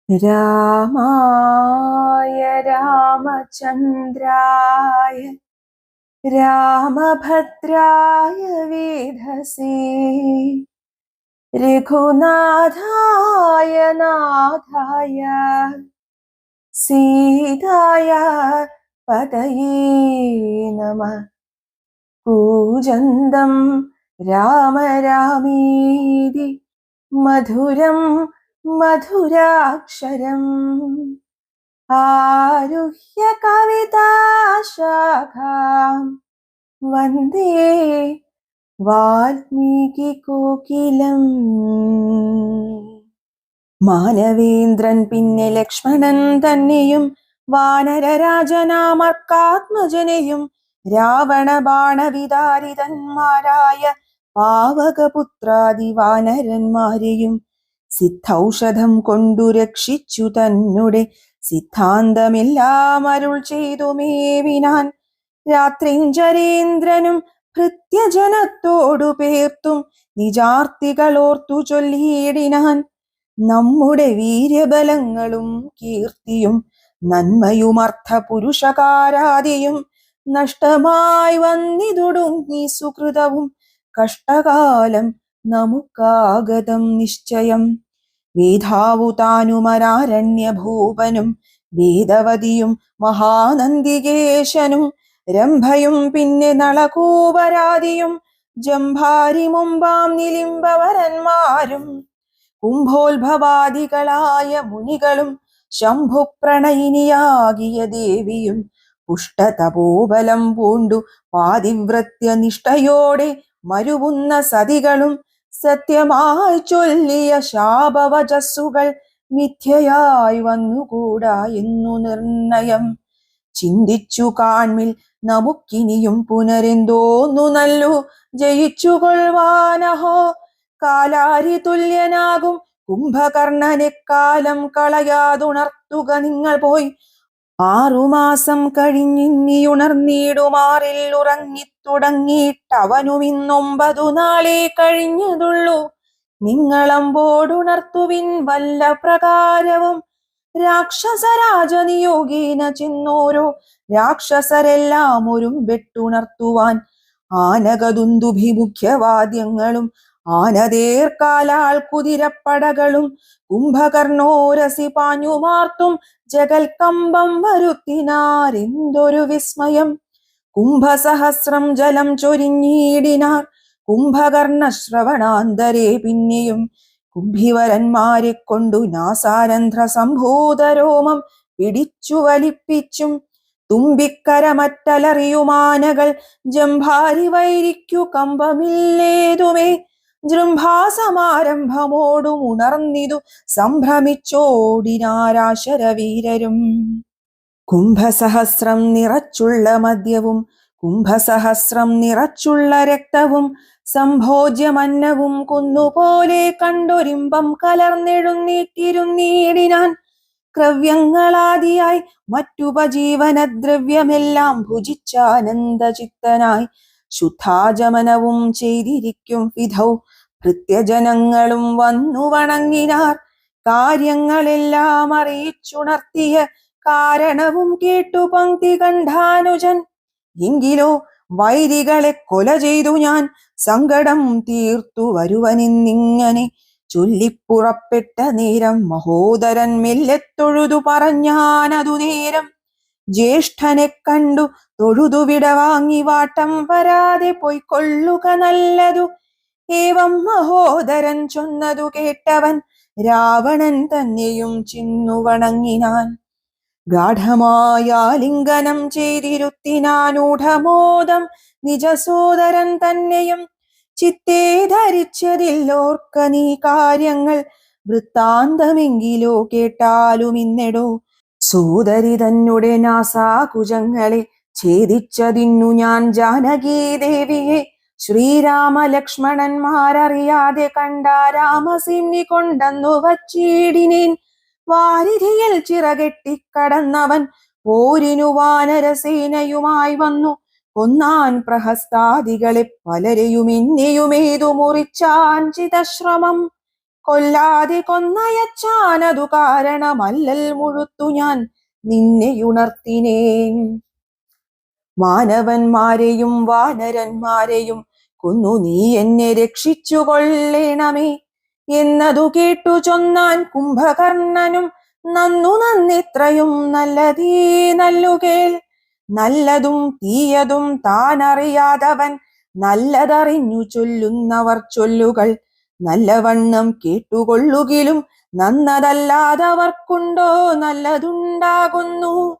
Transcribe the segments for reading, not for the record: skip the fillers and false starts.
രാമായ രാമചന്ദ്രായ രാമഭദ്രായ വേധസേ രഘുനാഥായ നാഥായ സീതായ പതയേ നമഃ. കൂജന്തം രാമ രാമേതി മധുരം മധുരാക്ഷരം ആരുഹ്യ കവിതാശാഖാം വന്ദേ വാൽമീകി കോകിലം. മാനവേന്ദ്രൻ പിന്നെ ലക്ഷ്മണൻ തന്നെയും വാനരരാജനാമർക്കാത്മജനെയും രാവണ ബാണവിതാരിതന്മാരായ പാവകപുത്രാദി വാനരന്മാരെയും സിദ്ധൌഷധം കൊണ്ടു രക്ഷിച്ചു തന്നെ സിദ്ധാന്തമെല്ലാം അരുൾ ചെയ്തു മേവിനാൻ. രാത്രിഞ്ചരേന്ദ്രനും ഭൃത്യജനത്തോടു പേർത്തും നിജാർത്തികളോർത്തു ചൊല്ലിയിടിനാൻ. നമ്മുടെ വീര്യബലങ്ങളും കീർത്തിയും നന്മയുമർത്ഥ പുരുഷകാരാദിയും നഷ്ടമായി വന്നിതൊടുങ്ങി സുകൃതവും കഷ്ടകാലം നമുക്കാഗതം നിശ്ചയം. വേധാവു താനുമരാരണ്യഭൂപനും വേദവതിയും മഹാനന്ദികേശനും രംഭയും പിന്നെ നളകൂപരാദിയും ജംഭാരി മുമ്പാം നിലിംബവരന്മാരും കുംഭോത്ഭവാദികളായ മുനികളും ശംഭുപ്രണയിനിയാകിയ ദേവിയും പുഷ്ടതപോബലം പൂണ്ടു പാതിവ്രത്യ നിഷ്ഠയോടെ മരുവുന്ന സതികളും സത്യമായി ചൊല്ലിയ ശാപവചസ്സുകൾ മിഥ്യയായി വന്നുകൂടാ എന്നു നിർണയം. ചിന്തിച്ചു കാൺമിൽ നമുക്കിനിയും പുനരെന്തോന്നു നല്ലു ജയിച്ചുകൊള്ളുവാനഹോ. കാലാരി തുല്യനാകും കുംഭകർണനെക്കാലം കളയാതുണർത്തുക നിങ്ങൾ പോയി. 6 മാസം കഴിഞ്ഞിനിയുണർന്നിടുമാറിൽ ഉറങ്ങിത്തുടങ്ങിയിട്ടവനുമിന്ന് 9 നാളെ കഴിഞ്ഞതുള്ളൂ. നിങ്ങളമ്പോടുണർത്തുവിൻ വല്ല പ്രകാരവും. രാക്ഷസരാജനിയോഗേന ചെന്നോരോ രാക്ഷസരെല്ലാം ഒരുമ്പെട്ടുണർത്തുവാൻ. ആനകദുന്ദുഭിമുഖ്യവാദ്യങ്ങളും ആനതേർക്കാലാൾ കുതിരപ്പടകളും കുംഭകർണോരസി പാഞ്ഞുമാർത്തും ജഗൽക്കമ്പം വരുത്തിനാരെന്തൊരു വിസ്മയം. കുംഭസഹസ്രം ജലം ചൊരിഞ്ഞിടിനാർ കുംഭകർണ ശ്രവണാന്തരേ. പിന്നെയും കുംഭിവരന്മാരെ കൊണ്ടു നാസാരന്ധ്ര സംഭൂതരോമം പിടിച്ചു വലിപ്പിച്ചും തുമ്പിക്കരമറ്റലറിയുമാനകൾ ജംഭാരി വൈരിക്കു കമ്പമില്ലേതുമേ. ജൃംഭാസമാരംഭമോടും ഉണർന്നിതു സംഭ്രമിച്ചോടിനാരാശരവീരരും. കുംഭസഹസ്രം നിറച്ചുള്ള മദ്യവും കുംഭസഹസ്രം നിറച്ചുള്ള രക്തവും സംഭോജ്യമന്നവും കുന്നുപോലെ കണ്ടൊരിമ്പം കലർന്നെഴുന്നേറ്റിരുന്നീടിനാൻ. ക്രവ്യങ്ങളാദിയായി മറ്റുപജീവനദ്രവ്യമെല്ലാം ഭുജിച്ചാനന്ദചിത്തനായി ശുദ്ധാചമനവും ചെയ്തിരിക്കും വിധൗ ഭൃത്യജനങ്ങളും വന്നു വണങ്ങിനാർ. കാര്യങ്ങളെല്ലാം അറിയിച്ചുണർത്തിയ കാരണവും കേട്ടു പങ്ക്തി കണ്ഠാനുജൻ. എങ്കിലോ വൈരികളെ കൊല ചെയ്തു ഞാൻ സങ്കടം തീർത്തു വരുവനെന്നിങ്ങനെ ചൊല്ലിപ്പുറപ്പെട്ട നേരം മഹോദരൻ മെല്ലെ തൊഴുതു പറഞ്ഞാനതു നേരം. ജ്യേഷ്ഠനെ കണ്ടു തൊഴുതു വിടവാങ്ങി വാട്ടം വരാതെ പൊയ്ക്കൊള്ളുക നല്ലതു. ഏവം മഹോദരൻ ചൊന്നതു കേട്ടവൻ രാവണൻ തന്നെയും ചിന്നു വണങ്ങിനാൻ. ഗാഠമായ ലിംഗനം ചെയ്തിരുത്തിനാനൂഢമോദം നിജസോദരൻ തന്നെയും. ചിത്തേ ധരിച്ചതില്ലോർക്ക നീ കാര്യങ്ങൾ വൃത്താന്തമെങ്കിലോ കേട്ടാലുമിന്നെടോ. സോദരി തന്നെ നാസാകുജങ്ങളെ ഛേദിച്ചതിന്നു ഞാൻ ജാനകീദേവിയെ ശ്രീരാമലക്ഷ്മണന്മാരറിയാതെ കണ്ട രാമസിംഹി കൊണ്ടന്നു വച്ചിടിനേൻ. വാരിധിയിൽ ചിറകെട്ടിക്കടന്നവൻ പോരിനു വാനരസേനയുമായി വന്നു കൊന്നാൻ പ്രഹസ്താദികളെ പലരെയും എന്നെയുമേതു മുറിച്ചാൻ ചിതശ്രമം. കൊല്ലാതെ കൊന്നയച്ചാനതു കാരണമല്ലൽ മുഴുത്തു ഞാൻ നിന്നെയുണർത്തിനേൻ. മാനവന്മാരെയും വാനരന്മാരെയും കൊന്നു നീ എന്നെ രക്ഷിച്ചു കൊള്ളേണമേ എന്നതു കേട്ടു ചൊന്നാൻ കുംഭകർണനും, നന്നു നന്നിത്രയും നല്ലതീ നല്ലുകേൾ. നല്ലതും തീയതും താനറിയാതവൻ നല്ലതറിഞ്ഞു ചൊല്ലുന്നവർ ചൊല്ലുകൾ നല്ലവണ്ണം കേട്ടുകൊള്ളുകിലും നന്നതല്ലാതവർക്കുണ്ടോ നല്ലതുണ്ടാകുന്നു.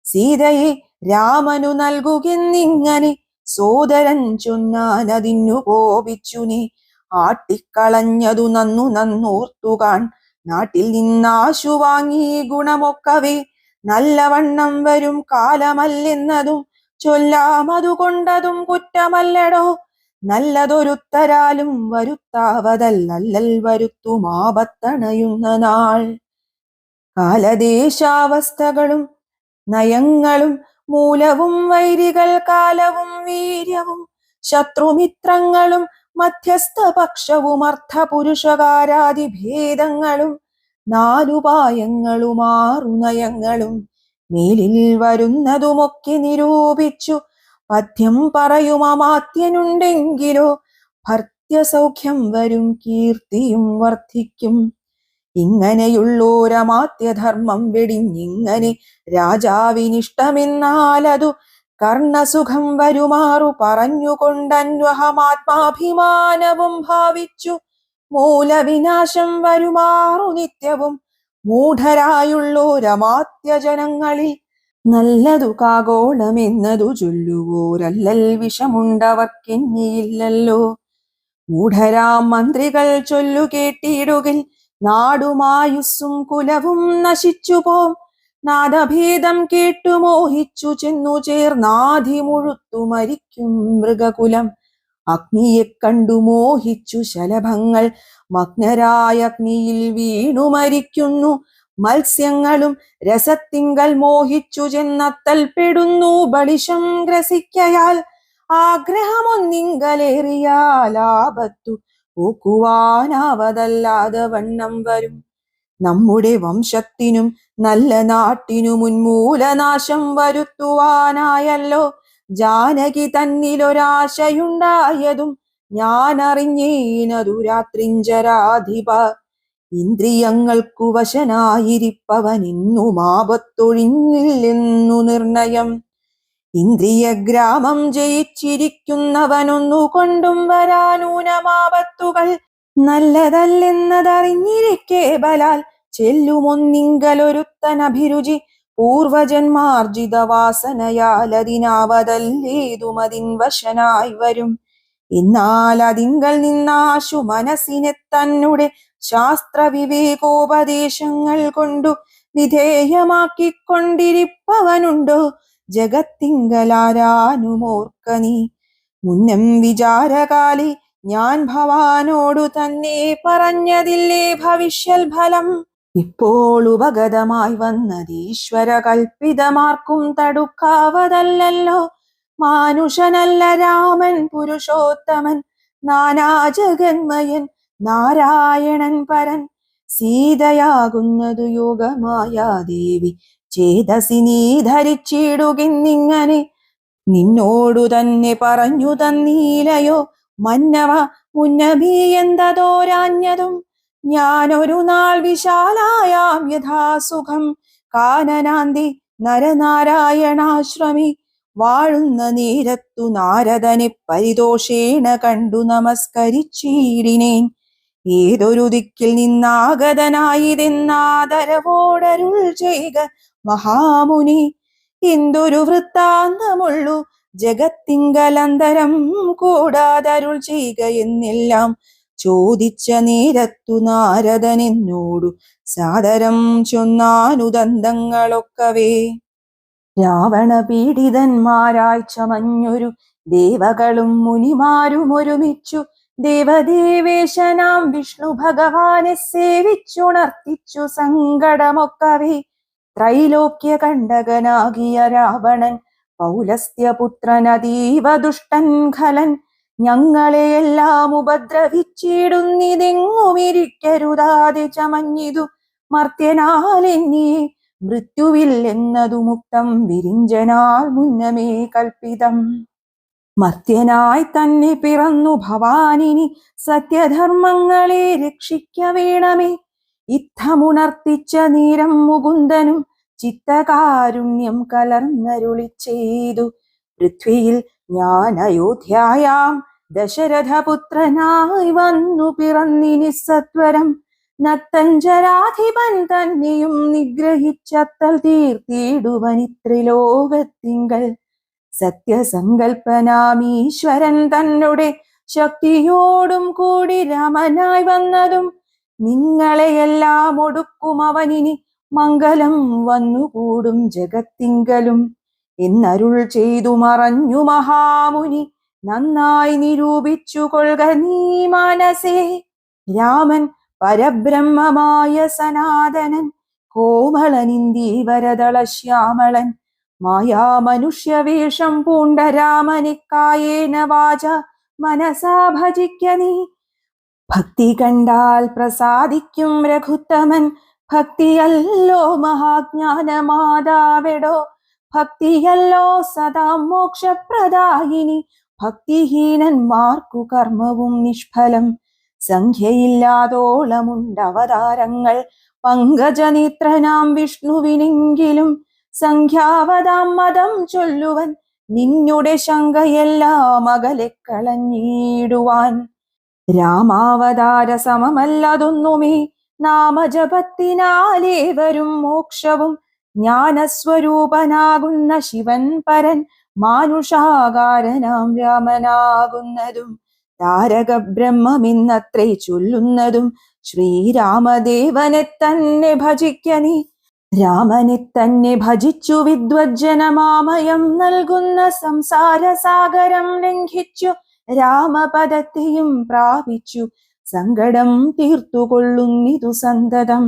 സീതയെ രാമനു നൽകുകെന്നിങ്ങനെ സോദരൻ ചൊന്നാനതിന്നു കോപിച്ചു നീ. ആട്ടിക്കളഞ്ഞതു നന്നു നന്നോർത്തുകാൺ, നാട്ടിൽ നിന്നാശു വാങ്ങി ഗുണമൊക്കവേ നല്ലവണ്ണം വരും കാലമല്ലെന്നതും ചൊല്ലാമതുകൊണ്ടതും കുറ്റമല്ലടോ. നല്ലതൊരുത്തരാലും വരുത്താവതല്ലൽ വരുത്തുമാപത്തണയുന്ന നാൾ. കാലദേശാവസ്ഥകളും നയങ്ങളും മൂലവും വൈരികൾ കാലവും വീര്യവും ശത്രുമിത്രങ്ങളും മധ്യസ്ഥപക്ഷവും അർത്ഥപുരുഷകാരാദിഭേദങ്ങളും നാലുപായങ്ങളും ആറുനയങ്ങളും മേലിൽ വരുന്നതുമൊക്കെ നിരൂപിച്ചു പദ്യം പറയും അമാത്യനുണ്ടെങ്കിലോ ഭർത്യസൗഖ്യം വരും കീർത്തിയും വർദ്ധിക്കും. ഇങ്ങനെയുള്ളോരമാത്യധർമ്മം വെടിഞ്ഞിങ്ങനെ രാജാവിനിഷ്ടമെന്നാലതു കർണസുഖം വരുമാറു പറഞ്ഞുകൊണ്ടന്വഹമാത്മാഭിമാനവും ഭാവിച്ചു മൂലവിനാശം വരുമാറു നിത്യവും മൂഢരായുള്ളോരമാത്യജനങ്ങളിൽ നല്ലതു കാകോളമെന്നതു ചൊല്ലുവോരല്ലൽ വിഷമുണ്ടവർക്കെന്നിയില്ലല്ലോ. മൂഢരാം മന്ത്രികൾ ചൊല്ലു കേട്ടിടുകിൽ നാടുമായുസ്സും കുലവും നശിച്ചുപോം. നാദഭേദം കേട്ടു മോഹിച്ചു ചെന്നു ചേർന്നാധി മുഴുത്തു മരിക്കും മൃഗകുലം. അഗ്നിയെ കണ്ടു മോഹിച്ചു ശലഭങ്ങൾ മഗ്നരായ അഗ്നിയിൽ വീണു മരിക്കുന്നു. മത്സ്യങ്ങളും രസത്തിങ്കൽ മോഹിച്ചു ചെന്നത്തൽപ്പെടുന്നു ബളിഷം ഗ്രസിക്കയാൽ. ആഗ്രഹമൊന്നിങ്കലേറിയാൽ ആപത്തു പോക്കുവാനാവതല്ലാതെ വണ്ണം വരും. നമ്മുടെ വംശത്തിനും നല്ല നാട്ടിനും ഉന്മൂലനാശം വരുത്തുവാനായല്ലോ ജാനകി തന്നിലൊരാശയുണ്ടായതും ഞാനറിഞ്ഞേനതു രാത്രിഞ്ചരാധിപ. ഇന്ദ്രിയങ്ങൾക്കു വശനായിരിപ്പവനെന്നും ആപത്തൊഴിഞ്ഞില്ലെന്നു നിർണയം. ഇന്ദ്രിയഗ്രാമം ജയിച്ചിരിക്കുന്നവനൊന്നുകൊണ്ടും വരാനൂനമാപത്തുകൾ നല്ലതല്ലെന്നതറിഞ്ഞിരിക്കെ ബലാൽ ചെല്ലുമൊന്നിങ്കലൊരുത്തനഭിരുചി പൂർവജന്മാർജിത വാസനയാലതിനാവതല്ലേതുമതിൻ വശനായി വരും. എന്നാൽ അതിങ്കൽ നിന്നാശു മനസ്സിനെ തന്നെ ശാസ്ത്രവിവേകോപദേശങ്ങൾ കൊണ്ടു വിധേയമാക്കിക്കൊണ്ടിരിപ്പവനുണ്ടോ ജഗത്തിങ്കലാരാനുമോർക്ക നീ. മുന്നം വിചാരകാലി ഞാൻ ഭവാനോടു തന്നെ പറഞ്ഞതില്ലേ ഭവിഷ്യൽ ഫലം. ഇപ്പോൾ ഉപഗതമായി വന്നതീശ്വര കൽപ്പിതമാർക്കും തടുക്കാവതല്ലല്ലോ. മാനുഷനല്ല രാമൻ പുരുഷോത്തമൻ നാനാജഗന്മയൻ നാരായണൻ പരൻ. സീതയാകുന്നതു യോഗമായാദേവി ചേതസി നീ ധരിച്ചിടുകിന്നിങ്ങനെ നിന്നോടു തന്നെ പറഞ്ഞു തന്നീലയോ മന്നവ മുന്നമീ എന്തതോരാഞ്ഞതും. ഞാനൊരു നാൾ വിശാലായാം യഥാസുഖം കാനനാന്തി നരനാരായണാശ്രമി വാഴുന്ന നേരത്തു നാരദനെ പരിതോഷേണ കണ്ടു നമസ്കരിച്ചിടിനേൻ. ഏതൊരു ദിക്കിൽ നിന്നാഗതനായിതെന്നാദരവോടരുൾ ചെയ്ക മഹാമുനി. എന്തൊരു വൃത്താന്തമുള്ളു ജഗത്തിങ്കലന്തരം കൂടാതരുൾ ചെയ്യുക എന്നെല്ലാം ചോദിച്ച നേരത്തു നാരദനെന്നോടു സാദരം ചൊന്നാനുദന്തങ്ങളൊക്കവേ. രാവണ പീഡിതന്മാരായി ചമഞ്ഞൊരു ദേവകളും മുനിമാരും ഒരുമിച്ചു ദേവദേവേശനാം വിഷ്ണു ഭഗവാനെ സേവിച്ചുണർത്തിച്ചു സങ്കടമൊക്കവേ. ത്രൈലോക്യ കണ്ടകനാകിയ രാവണൻ പൗലസ്ത്യപുത്രൻ അതീവ ദുഷ്ടൻ ഖലൻ ഞങ്ങളെയെല്ലാം ഉപദ്രവിച്ചിടുന്നിതെങ്ങുമിരിക്കരുതാതെ ചമഞ്ഞിതു മർത്യനാലെന്നിയെ മൃത്യുവിൽ എന്നതു മുക്തം വിരിഞ്ചനാൽ മുന്നമേ കൽപ്പിതം. മർത്യനായി തന്നെ പിറന്നു ഭവാനിനി സത്യധർമ്മങ്ങളെ രക്ഷിക്ക വേണമേ. ഇത്തമുണർത്തിച്ച നേരം മുകുന്ദനും ചിത്തകാരുണ്യം കലർന്നരുളി ചെയ്തു. പൃഥ്വിയിൽ ഞാൻ അയോധ്യായാം ദശരഥപുത്രനായി വന്നു പിറന്നിനി സത്വരം. നക്തഞ്ചരാധിപൻ തന്നെയും നിഗ്രഹിച്ചത്തൽ തീർത്തിടുവനിത്രിലോകത്തിങ്കൽ. സത്യസങ്കൽപ്പനാമീശ്വരൻ തന്നെ ശക്തിയോടും കൂടി രാമനായി വന്നതും നിങ്ങളെയെല്ലാം ഒടുക്കും അവനിനി മംഗലം വന്നുകൂടും ജഗത്തിങ്കലും എന്നരുൾ ചെയ്തു മറഞ്ഞു മഹാമുനി. നന്നായി നിരൂപിച്ചു കൊള്ളുക നീ മനസേ. രാമൻ പരബ്രഹ്മമായ സനാതനൻ, കോമളനിന്ദീവരദള ശ്യാമളൻ, മായാ മനുഷ്യവേഷം പൂണ്ട രാമനെ കായേന വാച മനസാ ഭജിക്ക നീ. ഭക്തി കണ്ടാൽ പ്രസാദിക്കും രഘുത്തമൻ, ഭക്തിയല്ലോ മഹാജ്ഞാനമാതാവെടോ. ഭക്തിയല്ലോ സദാ മോക്ഷപ്രദായിനി, ഭക്തിഹീനന്മാർക്കു കർമ്മവും നിഷ്ഫലം. സംഖ്യയില്ലാതോളമുണ്ടവതാരങ്ങൾ പങ്കജനേത്രനാം വിഷ്ണുവിനെങ്കിലും, സംഖ്യാവതാം മതം ചൊല്ലുവൻ നിന്നുടെ ശങ്കയെല്ലാം അകലെ കളഞ്ഞിടുവാൻ. രാമാവതാര സമമല്ലതൊന്നുമേ, നാമജപത്തിനാലേവരും മോക്ഷവും. ജ്ഞാനസ്വരൂപനാകുന്ന ശിവൻ പരൻ, മാനുഷാകാരനാം രാമനാകുന്നതും. താരക ബ്രഹ്മമെന്നത്രേ ചൊല്ലുന്നതും, ശ്രീരാമദേവനെ തന്നെ ഭജിക്ക നീ. രാമനെ തന്നെ ഭജിച്ചു വിദ്വജ്ജനമാമയം നൽകുന്ന സംസാരസാഗരം ലംഘിച്ചു രാമപദത്തെയും പ്രാപിച്ചു സങ്കടം തീർത്തുകൊള്ളുന്നിതു സന്തതം.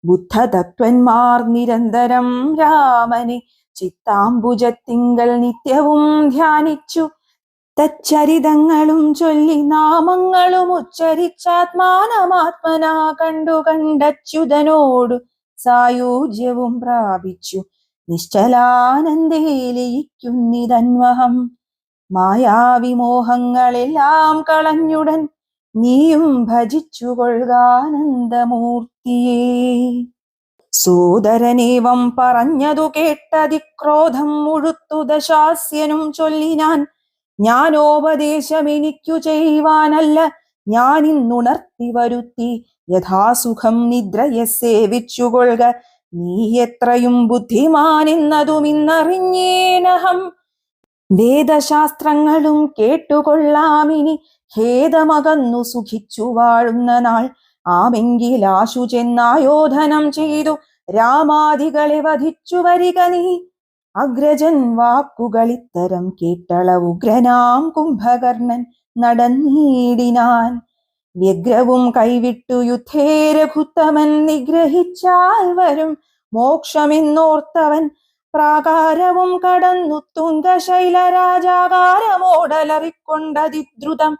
ബുദ്ധതത്വന്മാർ നിരന്തരം രാമനെ ചിത്താംബുജത്തിങ്കൽ നിത്യവും ധ്യാനിച്ചു. തച്ചരിതങ്ങളും ചൊല്ലി നാമങ്ങളും ഉച്ചരിച്ചാത്മാനമാത്മനാ കണ്ടു കണ്ടച്യുതനോടു സായുജ്യവും പ്രാപിച്ചു നിശ്ചലാനന്ദേ ലയിക്കുന്നിതന്വഹം. മായാവിമോഹങ്ങളെല്ലാം കളഞ്ഞുടൻ നീയും ഭജിച്ചു കൊള്ളുകാനന്ദമൂർത്തിയേ. സോദരനേവം പറഞ്ഞതു കേട്ടതിക്രോധം മുഴുത്തു ദശാസ്യനും ചൊല്ലിനാൻ. ജ്ഞാനോപദേശമെനിക്കു ചെയ്യുവാനല്ല, ഞാനിന്നുണർത്തി വരുത്തി യഥാസുഖം നിദ്രയെ സേവിച്ചു കൊള്ളുക നീ. എത്രയും ബുദ്ധിമാനെന്നതുമിന്നറിഞ്ഞേനഹം. വേദശാസ്ത്രങ്ങളും കേട്ടുകൊള്ളാമിനി, ഖേദമകന്നു സുഖിച്ചു വാഴുന്ന നാൾ. ആമെങ്കിലാശു ചെന്നായോധനം ചെയ്തു രാമാദികളെ വധിച്ചു വരിക നീ. അഗ്രജൻ വാക്കുകളിത്തരം കേട്ടള ഉഗ്രനാം കുംഭകർണൻ നടന്നീടിനാൻ. വ്യഗ്രവും കൈവിട്ടു യുദ്ധേ രഘുത്തമൻ, നിഗ്രഹിച്ചാൽ വരും മോക്ഷമെന്നോർത്തവൻ. പ്രാകാരവും കടന്നു തുംഗശൈലരാജാകാരമോടലറിക്കൊണ്ടതിദ്രുതം.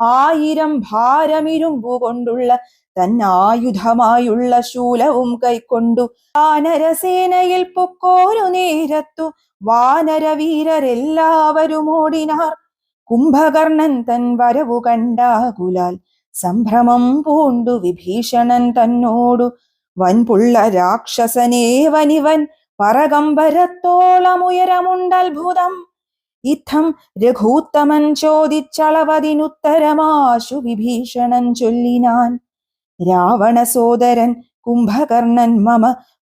1000 ഭാരമിരുമ്പുകൊണ്ടുള്ള തന്നായുധമായുള്ള ശൂലവും കൈക്കൊണ്ടു വാനരസേനയിൽ പൊക്കോരു നേരത്തു വാനരവീരരെല്ലാവരും ഓടിനാർ. കുംഭകർണൻ തൻ വരവു കണ്ടാകുലാൽ സംഭ്രമം പൂണ്ടു വിഭീഷണൻ തന്നോടു. വൻപുള്ള രാക്ഷസനേവനിവൻ പറകമ്പരത്തോളമുയരമുണ്ടത്ഭുതം. ഇത്തം രഘൂത്തമൻ ചോദിച്ചളവതിനുത്തരമാശു വിഭീഷണൻ ചൊല്ലിനാൻ. രാവണ സോദരൻ കുംഭകർണൻ മമ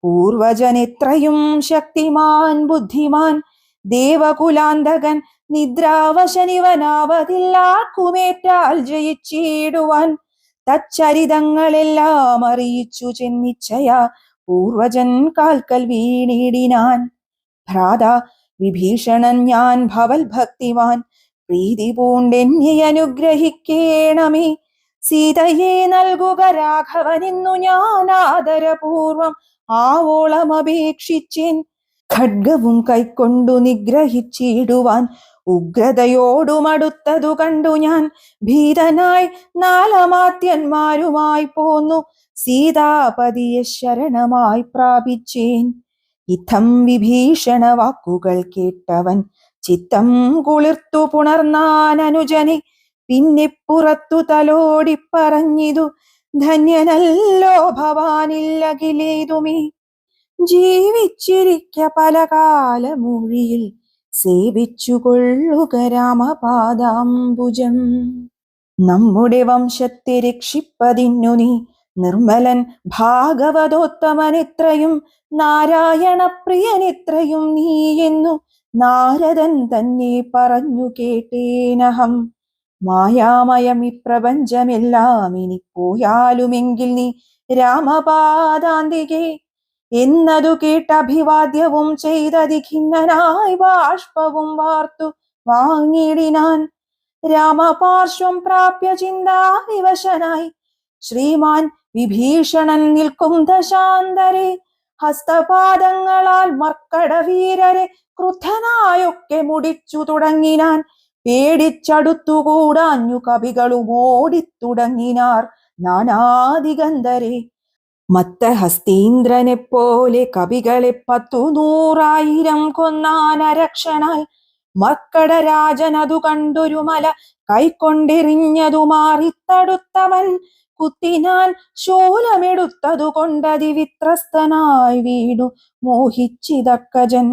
പൂർവജനെത്രയും ശക്തിമാൻ ബുദ്ധിമാൻ. ദേവകുലാന്തകൻ നിദ്രാവശനിവനാവതില്ലാർക്കുമേറ്റാൽ ജയിച്ചിടുവാൻ. തച്ചരിതങ്ങളെല്ലാം അറിയിച്ചു ചെന്നിച്ചയാ പൂർവജൻ കാൽക്കൽ വീണിടിനാൻ. ഭ്രാതാ വിഭീഷണൻ ഞാൻ ഭവൽ ഭക്തിവാൻ, പ്രീതി പൂണ്ടെന്നെ അനുഗ്രഹിക്കേണമേ. സീതയെ നൽകുക രാഘവനെന്നു ഞാൻ ആദരപൂർവം ആവോളം അപേക്ഷിച്ചേൻ. ഖഡ്ഗവും കൈക്കൊണ്ടു നിഗ്രഹിച്ചിടുവാൻ ഉഗ്രതയോടുമടുത്തതു കണ്ടു ഞാൻ ഭീതനായി നാലമാത്യന്മാരുമായി പോന്നു സീതാപതിയെ ശരണമായി പ്രാപിച്ചേൻ. ഇത്തം വിഭീഷണ വാക്കുകൾ കേട്ടവൻ ചിത്തം കുളിർത്തു പുണർന്നാൻ അനുജനെ. പിന്നെ പുറത്തു തലോടി പറഞ്ഞിതു, ധന്യനല്ലോ ഭവാനില്ലകിലേതുമേ. ജീവിച്ചിരിക്ക പല കാലമൂഴിയിൽ സേവിച്ചു കൊള്ളുക രാമപാദാംബുജം. നമ്മുടെ വംശത്തെ രക്ഷിപ്പതിന്നു നീ നിർമ്മലൻ ഭാഗവതോത്തമനെത്രയും നാരായണപ്രിയനെത്രയും നീ എന്നു നാരദൻ തന്നെ പറഞ്ഞു കേട്ടേനഹം. മായാമയം ഇപ്രപഞ്ചമെല്ലാം ഇനി പോയാലുമെങ്കിൽ നീ രാമപാദാന്തികേ എന്നതു കേട്ട അഭിവാദ്യവും ചെയ്തതി ഖിന്നനായി ബാഷ്പവും വാർത്തു വാങ്ങിടിനാൻ. രാമപാർശ്വം പ്രാപ്യ ചിന്താവിവശനായി ശ്രീമാൻ വിഭീഷണൻ നിൽക്കും ദശാന്തരെ. ഹസ്തപാദങ്ങളാൽ മർക്കടവീരരെ ക്രുദ്ധനായൊക്കെ മുടിച്ചു തുടങ്ങിനാൻ. പേടിച്ചടുത്തുകൂടാഞ്ഞു കവികളും ഓടിത്തുടങ്ങിനാർ നാനാദിഗന്ധരെ. മത്തഹസ്തീന്ദ്രനെ പോലെ കവികളെ 100,000 കൊന്നാൻ അരക്ഷനാൽ. മർക്കടരാജൻ അതു കണ്ടൊരു മല കൈക്കൊണ്ടെറിഞ്ഞതു മാറിത്തടുത്തവൻ. കുത്തിനാൻ ശൂലമെടുത്തതു കൊണ്ടതി വിത്രസ്തനായി വീണു മോഹിച്ചിതർക്കജൻ.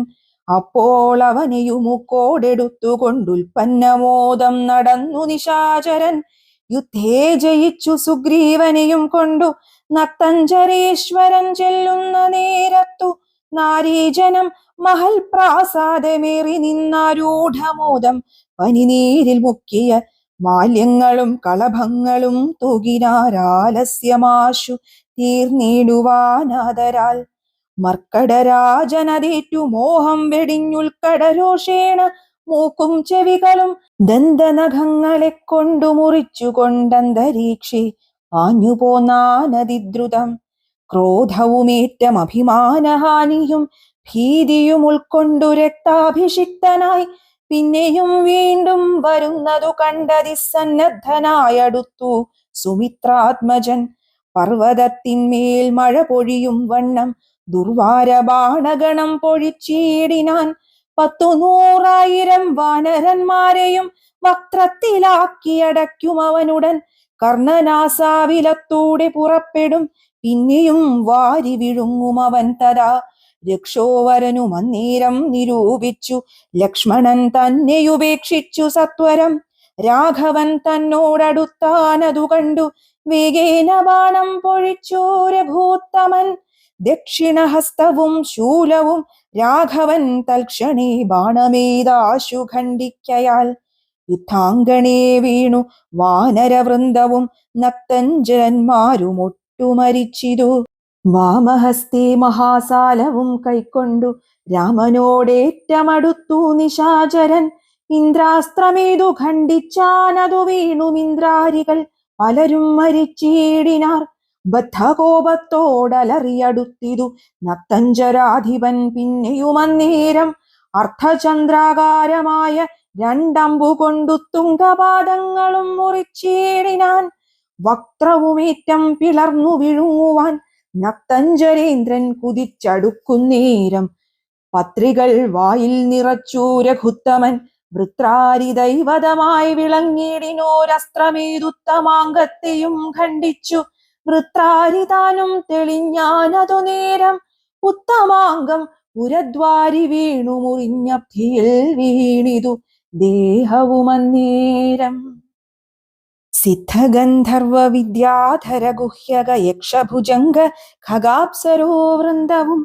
അപ്പോൾ അവനെയുമുക്കോടെടുത്തുകൊണ്ടുൽപ്പന്നമോദം നടന്നു നിശാചരൻ. യുദ്ധേ ജയിച്ചു സുഗ്രീവനെയും കൊണ്ടു നക്തഞ്ചരേശ്വരൻ ചെല്ലുന്ന നേരത്തു നാരീജനം മഹൽ പ്രാസാദമേറി നിന്നാരൂഢമോദം പനിനീരിൽ മുക്കിയ മാല്യങ്ങളും കളഭങ്ങളും തൂകിനാരാലസ്യമാശു തീർന്നിടുവാനാദരാൽ. മർക്കടരാജനതേറ്റു മോഹം വെടിഞ്ഞുൽക്കടരോഷേണ മൂക്കും ചെവികളും ദന്തനഖങ്ങളെ കൊണ്ടു മുറിച്ചു കൊണ്ടന്തരീക്ഷേ ആഞ്ഞുപോന്നാനതിദ്രുതം. ക്രോധവുമേറ്റം അഭിമാനഹാനിയും ഭീതിയും ഉൾക്കൊണ്ടു രക്താഭിഷിക്തനായി പിന്നെയും വീണ്ടും വരുന്നതു കണ്ടതിസന്നദ്ധനായടുത്തു സുമിത്രാത്മജൻ. പർവ്വതത്തിന്മേൽ മഴ പൊഴിയും വണ്ണം ദുർവാര ബാണഗണം പൊഴിച്ചീടിനാൻ. 100,000 വാനരന്മാരെയും വക്രത്തിലാക്കിയടയ്ക്കും അവനുടൻ. കർണനാസാവിലത്തൂടെ പുറപ്പെടും പിന്നെയും വാരി വിഴുങ്ങും അവൻ തഥാ. രക്ഷോവരനു മന്നേരം നിരൂപിച്ചു ലക്ഷ്മണൻ തന്നെയുപേക്ഷിച്ചു സത്വരം. രാഘവൻ തന്നോടടുത്താനതു കണ്ടു വേഗേന ബാണം പൊഴിച്ചു രഘൂത്തമൻ. ദക്ഷിണഹസ്തവും ശൂലവും രാഘവൻ തൽക്ഷണേ ബാണമേതാശു ഖണ്ഡിക്കയാൽ. യുദ്ധാംഗണേ വീണു വാനരവൃന്ദവും നക്തഞ്ചരന്മാരും ഒട്ടുമരിച്ചിതു. വാമഹസ്തേ മഹാസാലവും കൈക്കൊണ്ടു രാമനോടേറ്റമടുത്തു നിശാചരൻ. ഇന്ദ്രാസ്ത്രമേതു ഖണ്ഡിച്ചാനതു വീണുമിന്ദ്രാരികൾ പലരും മരിച്ചീടിനാർ. ബദ്ധകോപത്തോടലറിയടുത്തിതു നക്തഞ്ചരാധിപൻ പിന്നെയുമന്നേരം. അർദ്ധചന്ദ്രാകാരമായ 2 അമ്പു കൊണ്ടു തുംഗപാദങ്ങളും മുറിച്ചീടിനാൻ. വക്രവുമേറ്റം പിളർന്നു വിഴുങ്ങുവാൻ നക്തഞ്ചരേന്ദ്രൻ കുതിച്ചടുക്കുന്നേരം. പത്രികൾ വായിൽ നിറച്ചു രഘുത്തമൻ. വൃത്രാരി ദൈവതമായി വിളങ്ങിടിനോരസ്ത്രമേതുത്തമാങ്കത്തെയും ഖണ്ഡിച്ചു. വൃത്രാരി താനും തെളിഞ്ഞാനതു നേരം. ഉത്തമാംഗം പുരദ്വാരി വീണു മുറിഞ്ഞബ്ധിയിൽ വീണിതു ദേഹവുമന്നേരം. സിദ്ധഗന്ധർവ വിദ്യാധര ഗുഹ്യക യക്ഷഭുജംഗ ഖഗാപ്സരോ വൃന്ദവും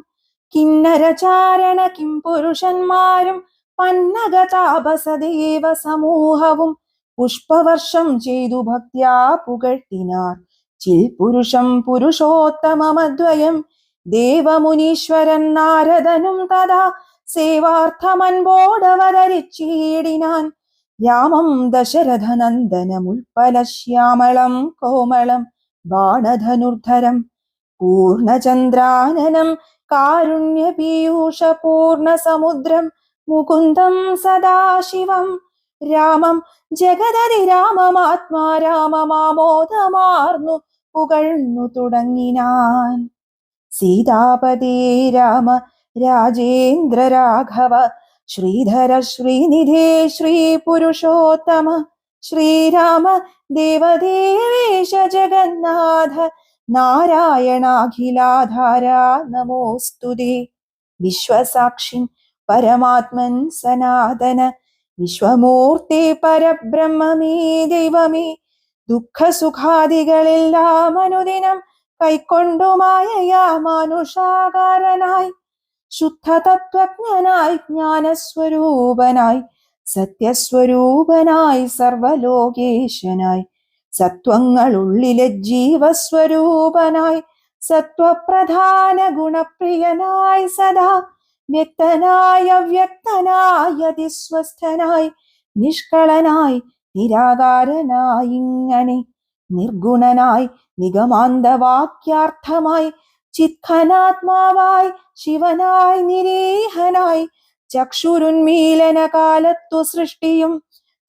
കിന്നരചാരണ കിംപുരുഷന്മാരും പന്നഗതാപസദേവ സമൂഹവും പുഷ്പവർഷം ചെയ്തു ഭക്ത്യാ പുകഴ്ത്തിനാർ. ചിൽപുരുഷം പുരുഷോത്തമമദ്വയം ദേവമുനീശ്വരൻ നാരദനും തഥാ സേവാർത്ഥമൻപോടവതരിച്ചീടിനാൻ. രാമം ദശരഥനന്ദനമുൽപ്പലശ്യാമളം കോമളം ബാണധനുർധരം പൂർണചന്ദ്രാനനം കാരുണ്യപീയൂഷ പൂർണസമുദ്രം മുകുന്ദം സദാശിവം രാമം ജഗദതി രാമമാത്മാ രാമമാമോദമാർന്നു പുകഴ്ന്നു തുടങ്ങിനാൻ. സീതാപതി രാമ രാജേന്ദ്ര രാഘവ ശ്രീധര ശ്രീനിധേ ശ്രീ പുരുഷോത്തമ ശ്രീരാമ ദേവദേവേശ ജഗന്നാഥ നാരായണാഖിലാധാര നമോസ്തുതേ. വിശ്വസാക്ഷിൻ പരമാത്മൻ സനാതന വിശ്വമൂർത്തി പരബ്രഹ്മമേ ദൈവമേ ദുഃഖസുഖാദികളെല്ലാം അനുദിനം കൈക്കൊണ്ടു മായയാ മാനുഷാകാരനായി ശുദ്ധതത്വജ്ഞനായി ജ്ഞാനസ്വരൂപനായി സത്യസ്വരൂപനായി സർവലോകേശനായി സത്വങ്ങളുള്ളിലെ ജീവസ്വരൂപനായി സത്വപ്രധാന ഗുണപ്രിയനായി സദാ വ്യക്തനായി അവ്യക്തനായി അതിസ്വസ്ഥനായി നിഷ്കളനായി നിരാകാരനായി ഇങ്ങനെ നിർഗുണനായി നിഗമാന്തവാക്യാർത്ഥമായി ചിത്ഖനാത്മാവായി ശിവനായി നിരീഹനായി ചക്ഷുരുന്മീലന കാലത്തു സൃഷ്ടിയും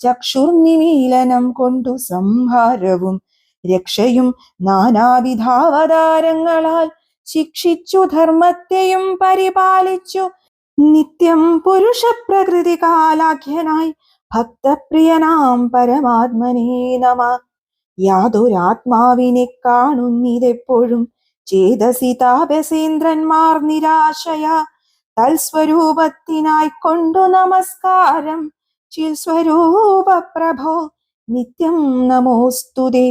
ചക്ഷുർനിമീലനം കൊണ്ടു സംഹാരവും രക്ഷയും നാനാവിധാവതാരങ്ങളാൽ ശിക്ഷിച്ചു ധർമ്മത്തെയും പരിപാലിച്ചു നിത്യം പുരുഷ പ്രകൃതി കാലാഖ്യനായി ഭക്തപ്രിയനാം പരമാത്മനേ നമ. യാതൊരാത്മാവിനെ കാണുന്നിതെപ്പോഴും ചേതസി താപസേന്ദ്രന്മാർ നിരാശയ തൽസ്വരൂപത്തിനായി കൊണ്ടു നമസ്കാരം ചിൽസ്വരൂപ പ്രഭോ നിത്യം നമോസ്തുതേ.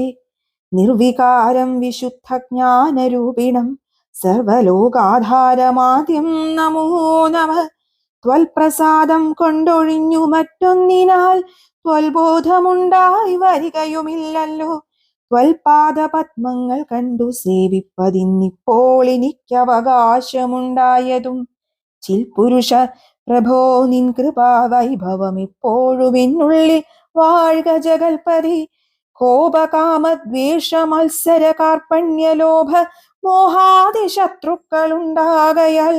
നിർവികാരം വിശുദ്ധ ജ്ഞാനരൂപിണം സർവലോകാധാരമാദ്യം നമോ നമ. ത്വൽപ്രസാദം കൊണ്ടൊഴിഞ്ഞു മറ്റൊന്നിനാൽ ത്വൽബോധമുണ്ടായി വരികയുമില്ലല്ലോ. ത്വൽപാദപത്മങ്ങൾ കണ്ടു സേവിപ്പതിന്നിപ്പോൾ എനിക്കവകാശമുണ്ടായതും. ചിൽപുരുഷ പ്രഭോ നിൻ കൃപാവൈഭവം എപ്പോഴും എന്നുള്ളിൽ വാഴ്ക ജഗൽപതി. കോപകാമദ്വേഷ മത്സര കാർപ്പണ്യലോഭ മോഹാദി ശത്രുക്കളുണ്ടാകയാൽ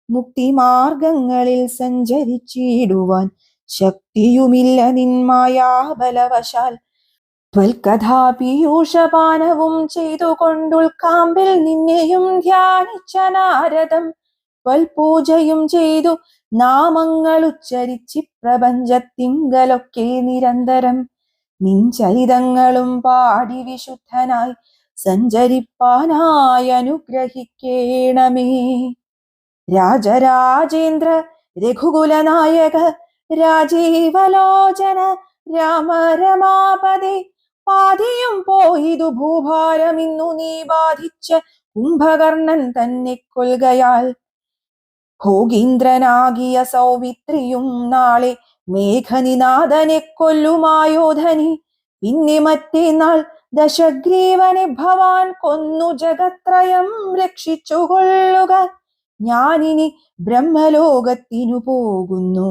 മുക്തിമാർഗങ്ങളിൽ സഞ്ചരിച്ചിടുവാൻ ശക്തിയുമില്ല നിന്മായാബലവശാൽ. ത്വൽകഥാപീയൂഷപാനവും ചെയ്തുകൊണ്ടുൾക്കാമ്പിൽ നിന്നെയും ധ്യാനിച്ച നാരദം ത്വൽപൂജയും ചെയ്തു നാമങ്ങൾ ഉച്ചരിച്ചി പ്രപഞ്ചത്തിങ്കലൊക്കെ നിരന്തരം നിൻ ചരിതങ്ങളും പാടി വിശുദ്ധനായി സഞ്ചരിപ്പാനായി അനുഗ്രഹിക്കേണമേ. രാജരാജേന്ദ്ര രഘുകുലനായക രാജീവലോചന രാമ രമാപതി പാതിയും പോയിതു ഭൂഭാരമിന്നു നീ ബാധിച്ച കുംഭകർണൻ തന്നെ കൊൽകയാൽ. ഭോഗീന്ദ്രനാകിയ സൗമിത്രിയും നാളെ മേഘനിനാഥനെ കൊല്ലുമായോധനി. പിന്നെ മറ്റേനാൾ ദശഗ്രീവനെ ഭവാൻ കൊന്നു ജഗത്രയം രക്ഷിച്ചുകൊള്ളുക. ഞാനിനി ബ്രഹ്മലോകത്തിനു പോകുന്നു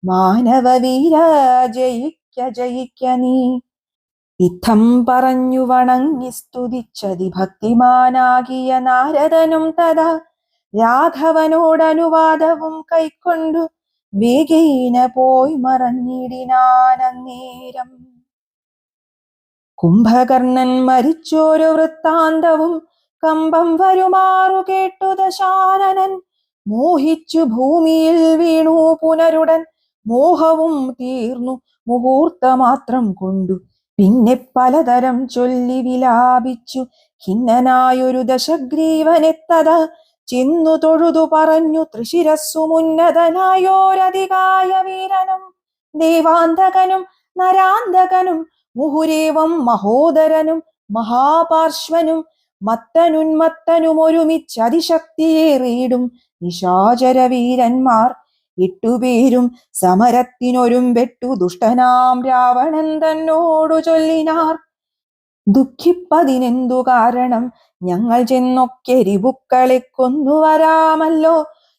മാനവവീര ജയിക്ക ജയിക്ക നീ. ഇത്തം പറഞ്ഞു വണങ്ങി സ്തുതിച്ചതി ഭക്തിമാനാകിയ നാരദനും തഥാ രാഘവനോടനുവാദവും കൈക്കൊണ്ടു വേഗേന പോയി മറഞ്ഞിടിനാനന്നേരം. കുംഭകർണൻ മരിച്ചോരു വൃത്താന്തവും കമ്പം വരുമാറു കേട്ടു ദശാനനൻ. മോഹിച്ചു ഭൂമിയിൽ വീണു പുനരുടൻ മോഹവും തീർന്നു മുഹൂർത്തമാത്രം കൊണ്ടു. പിന്നെ പലതരം ചൊല്ലി വിലാപിച്ചു ഖിന്നനായൊരു ദശഗ്രീവനെത്തത ചെന്നു തൊഴുതു പറഞ്ഞു തൃശിരസ്സുമുന്നതനായോരധികായ വീരനും ദേവാന്തകനും നരാന്തകനും മുഹുരേവം മഹോദരനും മഹാപാർശ്വനും മത്തനുന്മത്തനും ഒരുമിച്ചതിശക്തിയേറിയിടും നിശാചര വീരന്മാർ 8 പേരും സമരത്തിനൊരുമ്പെട്ടു ദുഷ്ടനാം രാവണൻ തന്നോടു ചൊല്ലിനാർ. ദുഃഖിപ്പതിനെന്തു കാരണം? ഞങ്ങൾ ചെന്നൊക്കെ രിപുക്കളെ കൊന്നുവരാമല്ലോ.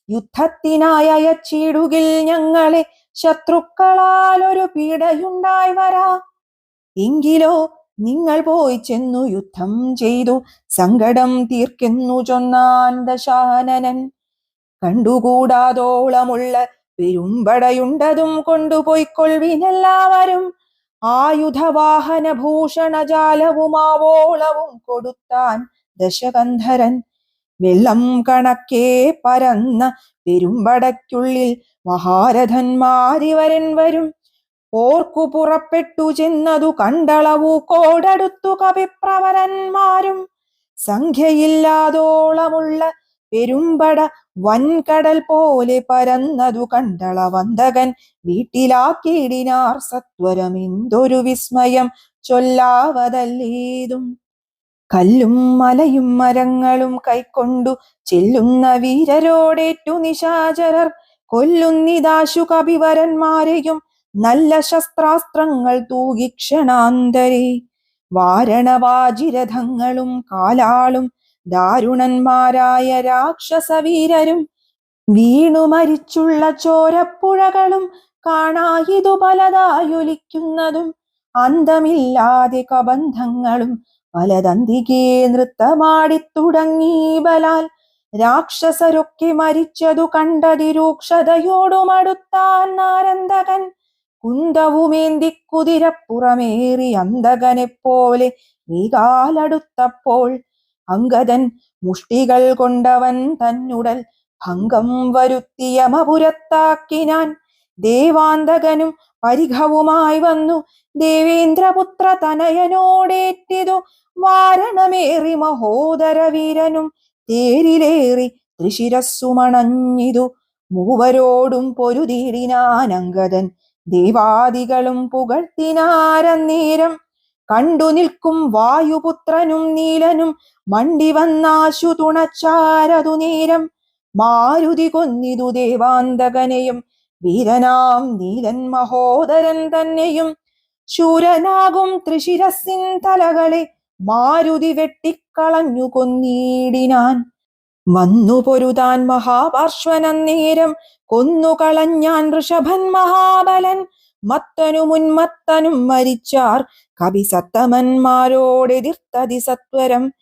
യുദ്ധത്തിനായി അയച്ചിടുകിൽ ഞങ്ങളെ ശത്രുക്കളാൽ ഒരു പീഡയുണ്ടായി വരാ. എങ്കിലോ നിങ്ങൾ പോയി ചെന്നു യുദ്ധം ചെയ്തു സങ്കടം തീർക്കെന്നു ചൊന്നാൻ ദശാനനൻ. കണ്ടുകൂടാതോളമുള്ള പെരുമ്പടയുണ്ടതും കൊണ്ടുപോയിക്കൊള്ളുവിനെല്ലാവരും. ആയുധവാഹന ഭൂഷണജാലവുമാവോളവും കൊടുത്താൻ ദശകന്ധരൻ. വെള്ളം കണക്കെ പരന്ന പെരുമ്പടയ്ക്കുള്ളിൽ മഹാരഥന്മാരിവരൻ വരും. ഓർക്കു പുറപ്പെട്ടു ചെന്നതു കണ്ടളവു കോടടുത്തു കവിപ്രവരന്മാരും. സംഖ്യയില്ലാതോളമുള്ള പെരുമ്പട വൻകടൽ പോലെ പരന്നതു കണ്ടളവന്തകൻ വീട്ടിലാക്കിയിടിനാർ സത്വരം. എന്തൊരു വിസ്മയം ചൊല്ലാവതല്ലേതും. കല്ലും മലയും മരങ്ങളും കൈക്കൊണ്ടു ചെല്ലുന്ന വീരരോടേറ്റു നിശാചരർ കൊല്ലുന്നിതാശു കപിവരന്മാരെയും നല്ല ശസ്ത്രാസ്ത്രങ്ങൾ തൂകി ക്ഷണാന്തരേ. വാരണവാജിരഥങ്ങളും കാലാളും ദാരുണന്മാരായ രാക്ഷസവീരരും വീണു മരിച്ചുള്ള ചോരപ്പുഴകളും കാണായിതു പലതായൊലിക്കുന്നതും അന്തമില്ലാതെ കബന്ധങ്ങളും പലതന്തികേ നൃത്തമാടിത്തുടങ്ങി ബലാൽ. രാക്ഷസരൊക്കെ മരിച്ചതു കണ്ടതിരൂക്ഷതയോടുമടുത്താൻ നാരന്തകൻ. കുന്തവുമേന്തി കുതിരപ്പുറമേറി അന്തകനെപ്പോലെ നീകാലടുത്തപ്പോൾ അങ്കദൻ മുഷ്ടികൾ കൊണ്ടവൻ തന്നുടൽ ഭംഗം വരുത്തിയ മപുരത്താക്കിനാൻ. ദേവാന്തകനും പരിഘവുമായി വന്നു ദേവേന്ദ്രപുത്ര തനയനോടേറ്റിതു വാരണമേറി മഹോദരവീരനും തേരിലേറി ത്രിശിരസ്സുമണഞ്ഞിതു. മൂവരോടും പൊരുതിയിടിനാൻ അങ്കദൻ. ദേവാദികളും പുകഴ്ത്തിനാരന്നേരം. കണ്ടു നിൽക്കും വായുപുത്രനും നീലനും മണ്ടി വന്നാശു തുണച്ചാരതു നേരം. മാരുതി കൊന്നിതു ദേവാന്തകനെയും വീരനാം നീലൻ മഹോദരൻ തന്നെയും. ശൂരനാകും ത്രിശിരസിൻ തലകളെ മാരുതി വെട്ടിക്കളഞ്ഞു കൊന്നിടിനാൻ. വന്നു പൊരുതാൻ മഹാപാർശ്വനന്നേരം കൊന്നുകളഞ്ഞാൻ ഋഷഭൻ മഹാബലൻ. മത്തനും ഉന്മത്തനും മരിച്ചാർ കപിസത്തമന്മാരോടെതിർത്തതി സത്വരം.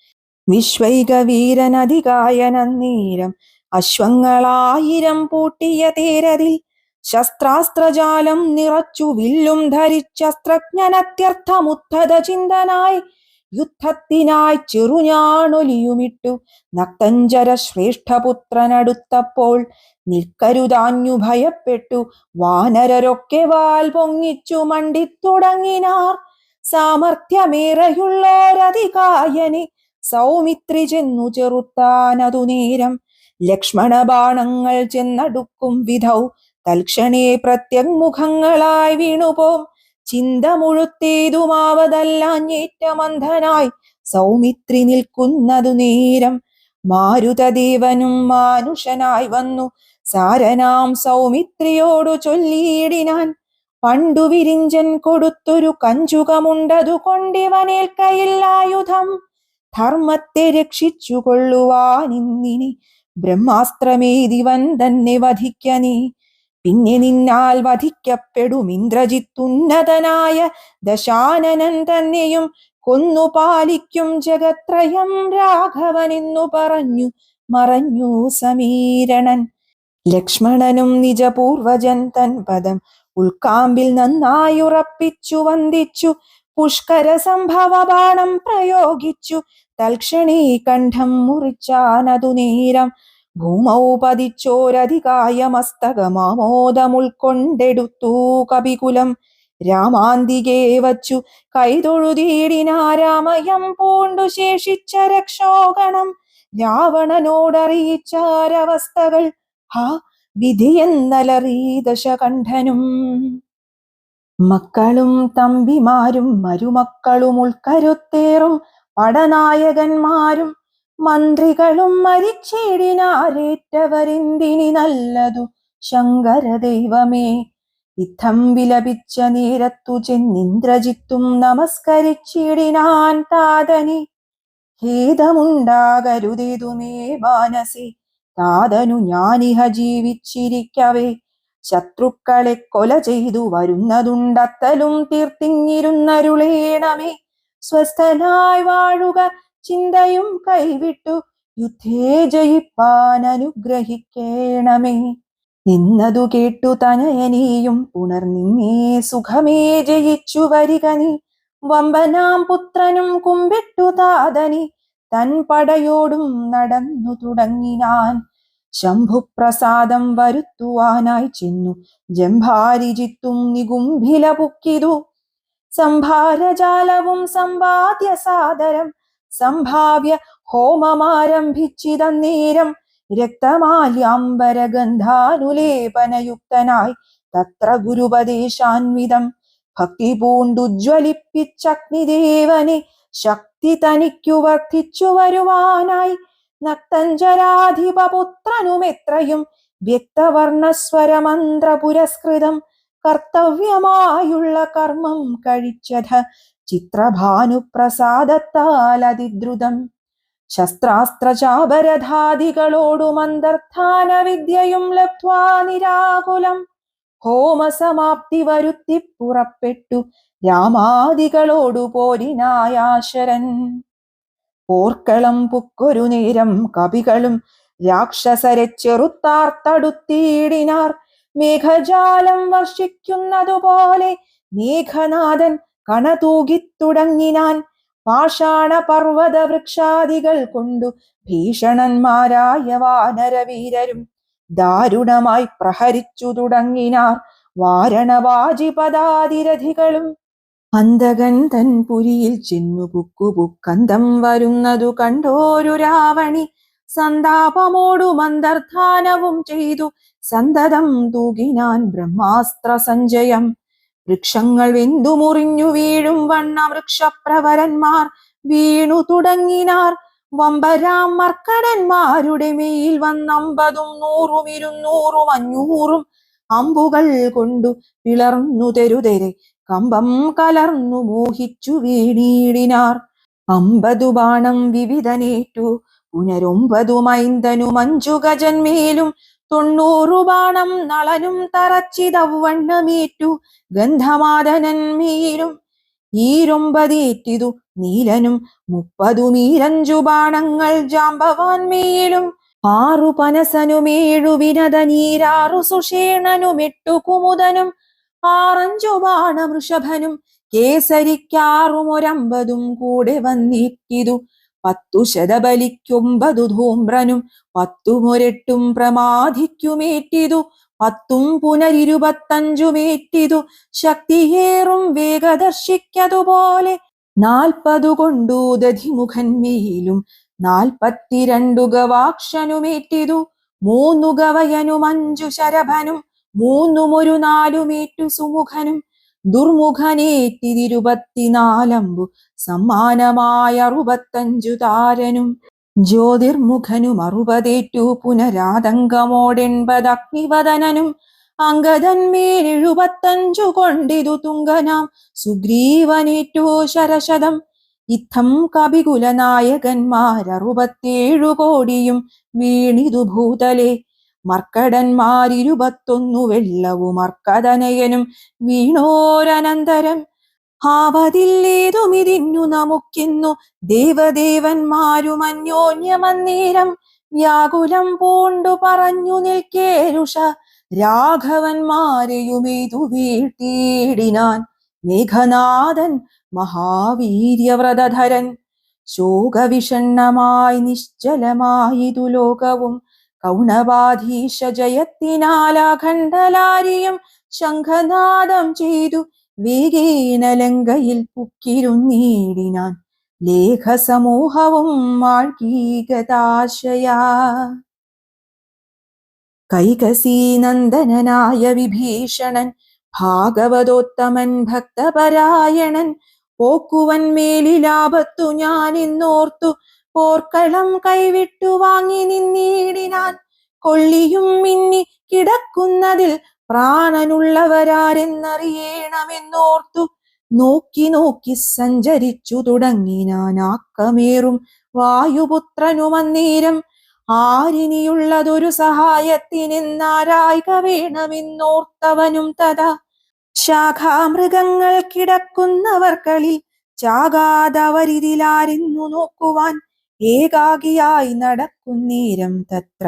വിശ്വൈക വീരനധികായനന്നേരം അശ്വങ്ങളായിരം പൂട്ടിയ തേരതിൽ ശസ്ത്രാസ്ത്രജാലം നിറച്ചു വില്ലും ധരിച്ചസ്ത്രജ്ഞനത്യർത്ഥമുദ്ധത ചിന്തനായി. യുദ്ധത്തിനായി ചെറുഞാണൊലിയുമിട്ടു നക്തഞ്ചര ശ്രേഷ്ഠപുത്രനടുത്തപ്പോൾ നിൽക്കരുതാഞ്ഞു ഭയപ്പെട്ടു വാനരരൊക്കെ വാൽ പൊങ്ങിച്ചു മണ്ടിത്തുടങ്ങിനാർ. സാമർഥ്യമേറെയുള്ളോരധികായനെ സൗമിത്രി ചെന്നു ചെറുത്താനതു നേരം. ലക്ഷ്മണ ബാണങ്ങൾ ചെന്നടുക്കും വിധൗ തൽക്ഷണേ പ്രത്യങ്മുഖങ്ങളായി വീണുപോം. ചിന്ത മുഴുത്തേതുമാവതല്ലാഞ്ഞേറ്റമന്ധനായി സൗമിത്രി നിൽക്കുന്നതു നേരം. മാരുതദേവനും മാനുഷനായി വന്നു സാരനാം സൗമിത്രിയോടു ചൊല്ലിയിടിനാൻ. പണ്ടു വിരിഞ്ചൻ കൊടുത്തൊരു കഞ്ചുകമുണ്ടതു കൊണ്ടിവനേൽക്കയില്ലായുധം. ധർമ്മത്തെ രക്ഷിച്ചു കൊള്ളുവാനിന്നിനി ബ്രഹ്മാസ്ത്രമേതിവൻ തന്നെ വധിക്ക നീ. പിന്നെ നിന്നാൽ വധിക്കപ്പെടും ഇന്ദ്രജിത്തുന്നതനായ ദശാനനൻ തന്നെയും കൊന്നു പാലിക്കും ജഗത്രയം രാഘവനെന്നു പറഞ്ഞു മറഞ്ഞു സമീരണൻ. ലക്ഷ്മണനും നിജപൂർവജൻ തൻ പദം ഉൾക്കാമ്പിൽ നന്നായുറപ്പിച്ചു വന്ദിച്ചു. പുഷ്കര സംഭവ ബാണം പ്രയോഗിച്ചു തൽക്ഷണേ കണ്ഠം മുറിച്ചാനതു നേരം. ഭൂമൗ പതിച്ചോരധികായ മസ്തകമാമോദമുൾക്കൊണ്ടെടുത്തു കപികുലം. രാമാന്തികേ വച്ചു കൈതൊഴുതീടിനാരാമയം പൂണ്ടു ശേഷിച്ച രക്ഷോഗണം. രാവണനോടറിയിച്ചാരവസ്ഥകൾ ഹാ വിധിയെന്നലറി ദശകണ്ഠനും. മക്കളും തമ്പിമാരും മരുമക്കളും ഉൾക്കരുത്തേറും പടനായകന്മാരും മന്ത്രികളും മരിച്ചിടിനാരേറ്റവരെന്തിനി നല്ലതു ശങ്കരദൈവമേ. ഇത്തം വിലപിച്ച നേരത്തു ചെന്നിന്ദ്രജിത്തും നമസ്കരിച്ചിടിനാൻ താതനെ. ഖേദമുണ്ടാകരുതേതുമേ മാനസേ താതനു ഞാനിഹ ജീവിച്ചിരിക്കവേ. ശത്രുക്കളെ കൊല ചെയ്തു വരുന്നതുണ്ടത്തലും തീർത്തിങ്ങിരുന്നരുളേണമേ. സ്വസ്ഥനായി വാഴുക ചിന്തയും കൈവിട്ടു യുദ്ധേ ജയിപ്പാൻ അനുഗ്രഹിക്കേണമേ. എന്നതു കേട്ടു തനയനെയും പുണർനിന്നേ സുഖമേ ജയിച്ചു വരിക നീ. വമ്പനാം പുത്രനും കുമ്പിട്ടു താതനി തൻ പടയോടും നടന്നു തുടങ്ങിനാൻ. ശംഭുപ്രസാദം വരുത്തുവാനായി ചെന്നു ജംഭാരിജിത്തും നികുംഭില പുക്കിതു. സംഭാരജാലവും സമ്പാദ്യ സാദരം സംഭാവ്യ ഹോമമാരംഭിച്ചിതന്നേരം. രക്തമാല്യാംബരഗന്ധാനുലേപനയുക്തനായി തത്ര ഗുരുപദേശാൻവിതം ഭക്തി പൂണ്ടുജ്വലിപ്പിച്ചഗ്നിദേവനെ ശക്തി തനിക്കു വർദ്ധിച്ചു വരുവാനായി. നക്തഞ്ചരാധിപപുത്രനുമെത്രയും വ്യക്തവർണസ്വരമന്ത്ര പുരസ്കൃതം കർത്തവ്യമായുള്ള കർമ്മം കഴിച്ചത് ചിത്രഭാനുപ്രസാദത്താൽ അതിദ്രുതം. ശസ്ത്രാസ്ത്രചാപരധാദികളോടും അന്തർധാന വിദ്യയും ലബ്ധ്വാ നിരാകുലം ഹോമസമാപ്തി വരുത്തി പുറപ്പെട്ടു രാമാദികളോടു പോരിനായാശരൻ. പോർക്കളം പുക്കൊരു നേരം കവികളും രാക്ഷസരെ ചെറുത്താർത്തടുത്തിടിനാർ. മേഘജാലം വർഷിക്കുന്നതുപോലെ മേഘനാഥൻ കണതൂകിത്തുടങ്ങിനാൻ. പാഷാണ പർവ്വത വൃക്ഷാദികൾ കൊണ്ടു ഭീഷണന്മാരായ വാനരവീരരും ദാരുണമായി പ്രഹരിച്ചു തുടങ്ങിനാർ. വാരണവാജിപദാതിരഥികളും അന്തകൻ തൻ പുരിയിൽ ചെന്നു പുക്കുപുക്കന്തം വരുന്നതു കണ്ടോരു രാവണി സന്താപമോടും അന്തർധാനവും ചെയ്തു സന്തതം തൂകിനാൻ ബ്രഹ്മാസ്ത്ര സഞ്ചയം. വൃക്ഷങ്ങൾ വെന്തു മുറിഞ്ഞു വീഴും വണ്ണ വൃക്ഷപ്രവരന്മാർ വീണു തുടങ്ങിനാർ. വമ്പരാം മർക്കടന്മാരുടെ മേയിൽ വന്നമ്പതും 100 200 500 അമ്പുകൾ കൊണ്ടു പിളർന്നു തെരുതെരെ കമ്പം കലർന്നു മോഹിച്ചു വീണീടിനാർ. 50 ബാണം വിവിധനേറ്റു പുനരൊമ്പതു മൈന്ദനും 5 ഗജന്മേലും 90 ബാണം നളനും തറച്ചിതവണ്ണമേറ്റു ഗന്ധമാദനന്മേലും. ഈരൊമ്പതേറ്റിതു നീലനും 30 ബാണങ്ങൾ ജാമ്പവാൻമേലും. 6 പനസനും 7 വിനതനീരാറു സുഷേണനും 8 കുമുദനും 6 ബാണം വൃഷഭനും കേസരിക്കാറും 150 കൂടെ വന്നേറ്റിതു. 10 ശതബലിക്ക് 9 ധൂമ്രനും 10 മുരട്ടും പ്രമാധിക്കുമേറ്റിതു. 10 പുനരിരുപത്തഞ്ചുമേറ്റിതു ശക്തിയേറും വേഗദർശിക്കതുപോലെ. 40 കൊണ്ടു ദധിമുഖന്മേലും 42 ഗവാക്ഷനുമേറ്റിതു. 3 ഗവയനും 5 ശരഭനും 3 4 സുമുഖനും. ദുർമുഖനേറ്റിതിരുപത്തിനാലമ്പു സമ്മാനമായ 65 താരനും. ജ്യോതിർമുഖനും 60 പുനരാതങ്കമോട് 80 അഗ്നിവദനനും. അംഗദന്മേൽ 75 കൊണ്ടിതു തുങ്കനാം സുഗ്രീവനേറ്റു ശരശതം. ഇത്തം കപികുല നായകന്മാർ 67 കോടിയും വീണിതു ഭൂതലെ. മർക്കടന്മാർ 21 വെള്ളവും മർക്കതനയനും വീണോരനന്തരം. ആവതില്ലേതുമിതിന്നു നമുക്കിന്നു ദേവദേവന്മാരും അന്യോന്യമന്നേരം. വ്യാകുലം പൂണ്ടു പറഞ്ഞു നിൽക്കേരുഷ രാഘവന്മാരെയുമെയ്തു വീഴ്ത്തിയിടിനാൻ. മേഘനാഥൻ മഹാവീര്യവ്രതധരൻ ശോകവിഷണ്ണമായി നിശ്ചലമായിതു ലോകവും. കൗണവാധീശ ജയത്തിനാലാഖണ്ഡലാരിയും ശംഖനാദം ചെയ്തു വേഗേന ലങ്കയിൽ പുക്കിരുന്നീടിനാൻ. ലേഖസമൂഹവും മാൾകീകതാശയാ. കൈകസീനന്ദനായ വിഭീഷണൻ ഭാഗവതോത്തമൻ ഭക്തപരായണൻ പോക്കുവൻ മേലിലാപത്തു ഞാൻ എന്നോർത്തു പോർക്കളം കൈവിട്ടു വാങ്ങി നിന്നീടിനാൻ. കൊള്ളിയും മിന്നി കിടക്കുന്നതിൽ പ്രാണനുള്ളവരാരെന്നറിയണമെന്നോർത്തു നോക്കി നോക്കി സഞ്ചരിച്ചു തുടങ്ങിനാൻ. ആക്കമേറും വായുപുത്രനുമന്നേരം ആരിനിയുള്ളതൊരു സഹായത്തിനെന്നാരായിക വേണമെന്നോർത്തവനും തഥാ. ശാഖാമൃഗങ്ങൾ കിടക്കുന്നവർക്കളിൽ ചാകാതവരിതിലാരെന്നു നോക്കുവാൻ ഏകാകിയായി നടക്കുന്നേരം തത്ര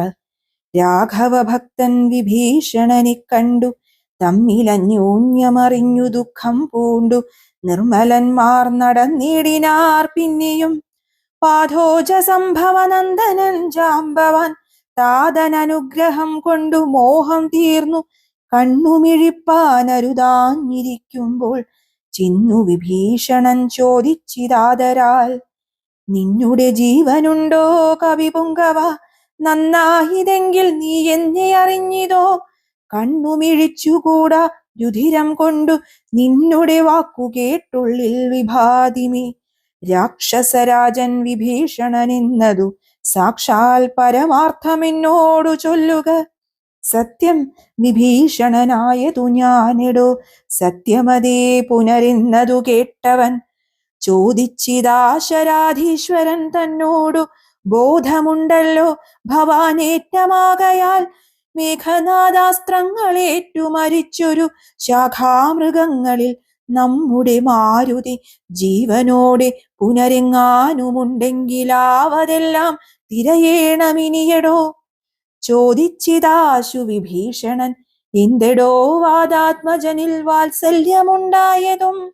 രാഘവഭക്തൻ വിഭീഷണനെ കണ്ടു തമ്മിലന്യോന്യമറിഞ്ഞു ദുഃഖം പൂണ്ടു നിർമ്മലന്മാർ നടന്നിടിനാർ പിന്നെയും. പാഥോജ സംഭവനന്ദനൻ ജാമ്പവാൻ താതനനുഗ്രഹം കൊണ്ടു മോഹം തീർന്നു കണ്ണുമിഴിപ്പാനരുതാഞ്ഞിരിക്കുമ്പോൾ ചിന്നു വിഭീഷണൻ ചോദിച്ചിതാദരാൽ, നിന്നുടെ ജീവനുണ്ടോ കവിപുങ്കവ? നന്നായിതെങ്കിൽ നീ എന്നെ അറിഞ്ഞിതോ? കണ്ണുമിഴിച്ചുകൂടാ രുധിരം കൊണ്ടു നിന്നുടെ വാക്കു കേട്ടുള്ളിൽ വിഭാതിമേ. രാക്ഷസരാജൻ വിഭീഷണൻ എന്നതു സാക്ഷാൽ പരമാർത്ഥമെന്നോടു ചൊല്ലുക. സത്യം വിഭീഷണനായതു ഞാനെടോ, സത്യമതേ പുനരെന്നതു കേട്ടവൻ ചോദിച്ചിതാശരാധീശ്വരൻ തന്നോടു, ബോധമുണ്ടല്ലോ ഭവാനേറ്റമാകയാൽ മേഘനാദാസ്ത്രങ്ങളേറ്റു മരിച്ചൊരു ശാഖാമൃഗങ്ങളിൽ നമ്മുടെ മാരുതി ജീവനോടെ പുനരെങ്ങാനുമുണ്ടെങ്കിലാവതെല്ലാം തിരയേണമിനിയടോ. ചോദിച്ചിതാശു വിഭീഷണൻ, എന്തെടോ വാദാത്മജനിൽ വാത്സല്യമുണ്ടായതും?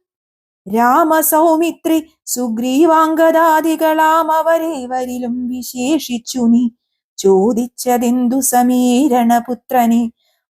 രാമസൗമിത്രി സുഗ്രീവാംഗദാദികളാം അവരേവരിലും വിശേഷിച്ചു നീ ചോദിച്ചതെന്തു സമീരണപുത്രനെ?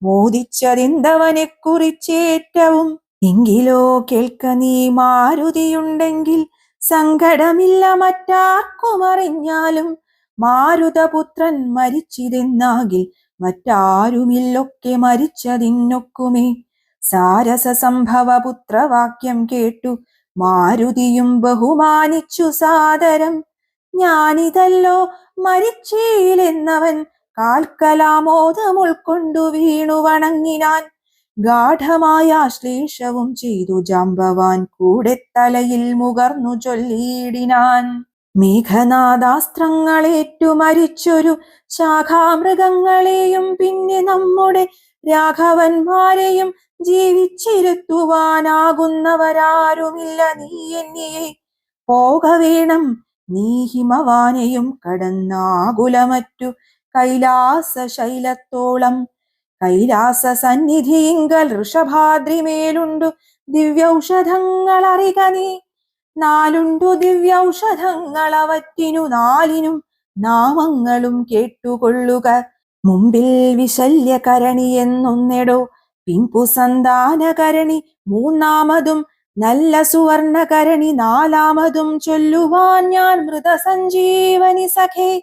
മോദിച്ചതെന്തവനെ കുറിച്ചേറ്റവും? എങ്കിലോ കേൾക്ക നീ, മാരുതിയുണ്ടെങ്കിൽ സങ്കടമില്ല മറ്റാർക്കും അറിഞ്ഞാലും. മാരുതപുത്രൻ മരിച്ചിതെന്നാകിൽ മറ്റാരുമില്ലൊക്കെ മരിച്ചതിനൊക്കുമേ. സാരസ സംഭവ പുത്രവാക്യം കേട്ടു മാരുതിയും ബഹുമാനിച്ചു സാദരം. ഞാനിതല്ലോ മരിച്ചീലെന്നവൻ കാൽക്കലാമോദം ഉൾക്കൊണ്ടു വീണു വണങ്ങിനാൻ. ഗാഠമായ ശ്ലേഷവും ചെയ്തു ജാമ്പവാൻ കൂടെ തലയിൽ മുകർന്നു ചൊല്ലിയിടിനാൻ, മേഘനാദാസ്ത്രങ്ങളേറ്റു മരിച്ചൊരു ശാഖാമൃഗങ്ങളെയും പിന്നെ നമ്മുടെ രാഘവന്മാരെയും ജീവിച്ചിരുത്തുവാനാകുന്നവരാരുമില്ല. നീ എന്നിയെ പോക വേണം, നീ ഹിമവാനെയും കടന്നാകുലമറ്റു കൈലാസ ശൈലത്തോളം. കൈലാസ സന്നിധിയിങ്കൽ ഋഷഭാദ്രിമേലുണ്ടു ദിവ്യൌഷധങ്ങൾ അറിക നീ. നാലുണ്ടു ദിവ്യൌഷധങ്ങൾ, അവറ്റിനു നാലിനും നാമങ്ങളും കേട്ടുകൊള്ളുക. മുമ്പിൽ വിശല്യകരണി എന്നൊന്നെടോ, പിൻപു സന്താനകരണി മൂന്നാമതും, നല്ല സുവർണകരണി നാലാമതും ചൊല്ലുവാൻ ഞാൻ മൃതസഞ്ജീവനി സഖേ.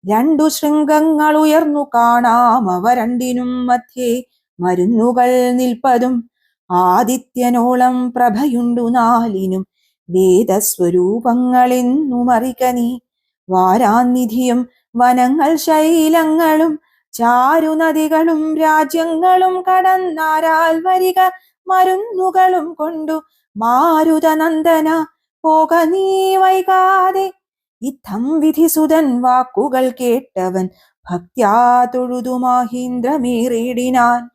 രണ്ടു ശൃംഗങ്ങൾ ഉയർന്നു കാണാം, അവ രണ്ടിനും മധ്യേ മരുന്നുകൾ നിൽപ്പതും. ആദിത്യനോളം പ്രഭയുണ്ടു നാലിനും, വേദസ്വരൂപങ്ങളെന്നുമറിക നീ. വാരാനിധിയും വനങ്ങൾ ശൈലങ്ങളും ചാരുനദികളും രാജ്യങ്ങളും കടന്നാരാൽ വരിക മരുന്നുകളും കൊണ്ടു മാരുതനന്ദന. പോക നീ വൈകാതെ. ഇത്തം വിധിസുതൻ വാക്കുകൾ കേട്ടവൻ ഭക്ത്യാ തൊഴുതു മഹീന്ദ്രമേറിയിടിനാൻ.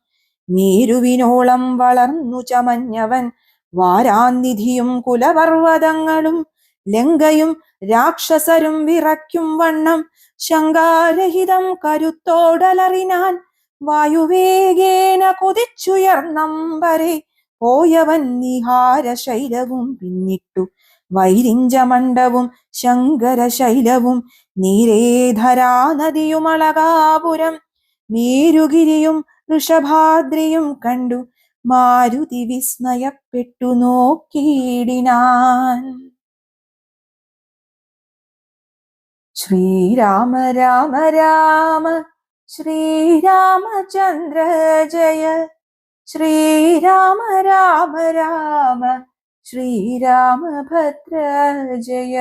മേരുവിനോളം വളർന്നു ചമഞ്ഞവൻ വാരാനിധിയും കുലപർവ്വതങ്ങളും ലങ്കയും രാക്ഷസരും വിറയ്ക്കും വണ്ണം ശങ്കാരഹിതം കരുത്തോടലറിനാൻ. വായുവേഗേന കുതിച്ചുയർന്നമ്പരെ പോയവൻ നിഹാരശൈലവും പിന്നിട്ടു വൈരിഞ്ചമണ്ഡവും ശങ്കരശൈലവും നീരേധരാ നദിയുമളകാപുരം മേരുഗിരിയും ഋഷഭാദ്രിയും കണ്ടു മാരുതി വിസ്മയപ്പെട്ടു നോക്കിയിടിനാൻ. ശ്രീരാമ രാമ രാമ ശ്രീരാമചന്ദ്ര ജയ. ശ്രീരാമ രാമ രാമ ശ്രീരാമഭദ്ര ജയ.